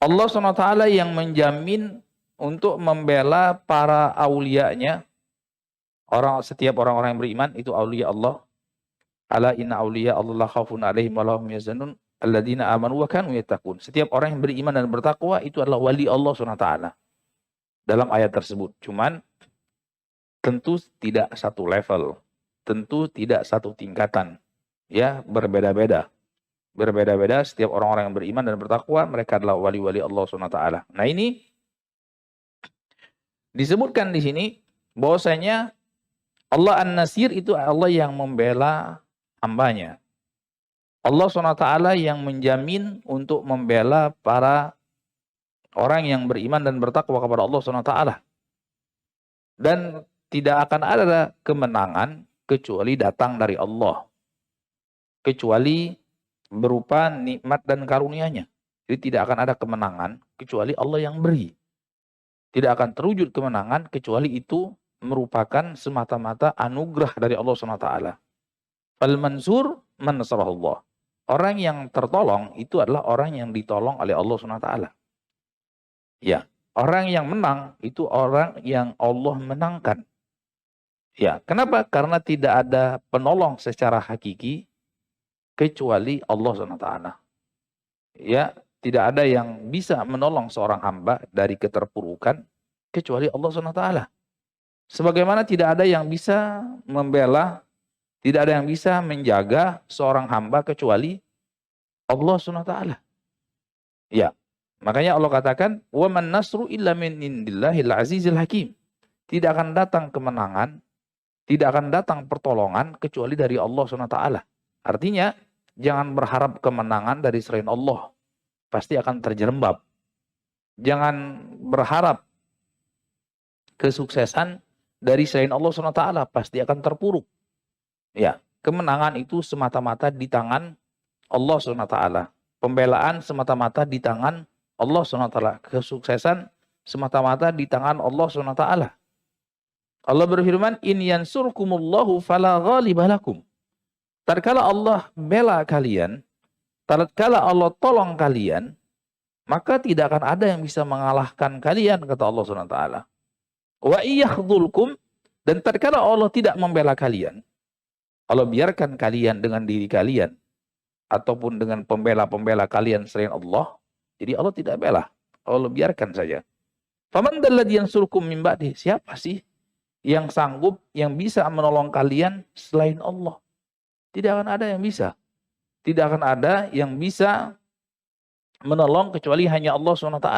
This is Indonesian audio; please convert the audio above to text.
Allah SWT yang menjamin untuk membela para aulianya. Setiap orang-orang yang beriman itu aulia Allah. Ala inna aulia Allah la khaufun alaihim wa lahum yahzanun alladzina amanu wa kanu yattaqun. Setiap orang yang beriman dan bertakwa itu adalah wali Allah SWT. Dalam ayat tersebut. Cuman tentu tidak satu level. Tentu tidak satu tingkatan. Ya, berbeda-beda. Berbeda-beda setiap orang-orang yang beriman dan bertakwa, mereka adalah wali-wali Allah SWT. Nah, ini disebutkan di sini bahwasanya Allah An-Nasir itu Allah yang membela hambanya. Allah SWT yang menjamin untuk membela para orang yang beriman dan bertakwa kepada Allah SWT. Dan tidak akan ada kemenangan kecuali datang dari Allah. Kecuali berupa nikmat dan karunia-Nya. Jadi tidak akan ada kemenangan kecuali Allah yang beri. Tidak akan terwujud kemenangan kecuali itu merupakan semata-mata anugerah dari Allah SWT. Fal-mansur man nasarahullah. Orang yang tertolong itu adalah orang yang ditolong oleh Allah SWT. Ya, orang yang menang itu orang yang Allah menangkan. Ya, kenapa? Karena tidak ada penolong secara hakiki kecuali Allah SWT. Ya, tidak ada yang bisa menolong seorang hamba dari keterpurukan kecuali Allah SWT. Sebagaimana tidak ada yang bisa membela, tidak ada yang bisa menjaga seorang hamba kecuali Allah SWT. Ya, makanya Allah katakan, "Wa man nasru illa min indillahil azizil hakim." Tidak akan datang kemenangan, tidak akan datang pertolongan kecuali dari Allah SWT. Artinya, jangan berharap kemenangan dari selain Allah. Pasti akan terjerembab. Jangan berharap kesuksesan dari selain Allah SWT. Pasti akan terpuruk. Ya, kemenangan itu semata-mata di tangan Allah SWT. Pembelaan semata-mata di tangan Allah SWT. Kesuksesan semata-mata di tangan Allah SWT. Allah berfirman, "In yansurkumullahu fala ghaliba lakum." Tatkala Allah bela kalian, tatkala Allah tolong kalian, maka tidak akan ada yang bisa mengalahkan kalian, kata Allah SWT. Wa iyakhdhulkum, dan tatkala Allah tidak membela kalian, Allah biarkan kalian dengan diri kalian, ataupun dengan pembela-pembela kalian selain Allah, jadi Allah tidak bela, Allah biarkan saja. Faman dalladzi yansurkum min ba'di, siapa sih yang sanggup, yang bisa menolong kalian selain Allah? Tidak akan ada yang bisa. Tidak akan ada yang bisa menolong kecuali hanya Allah SWT.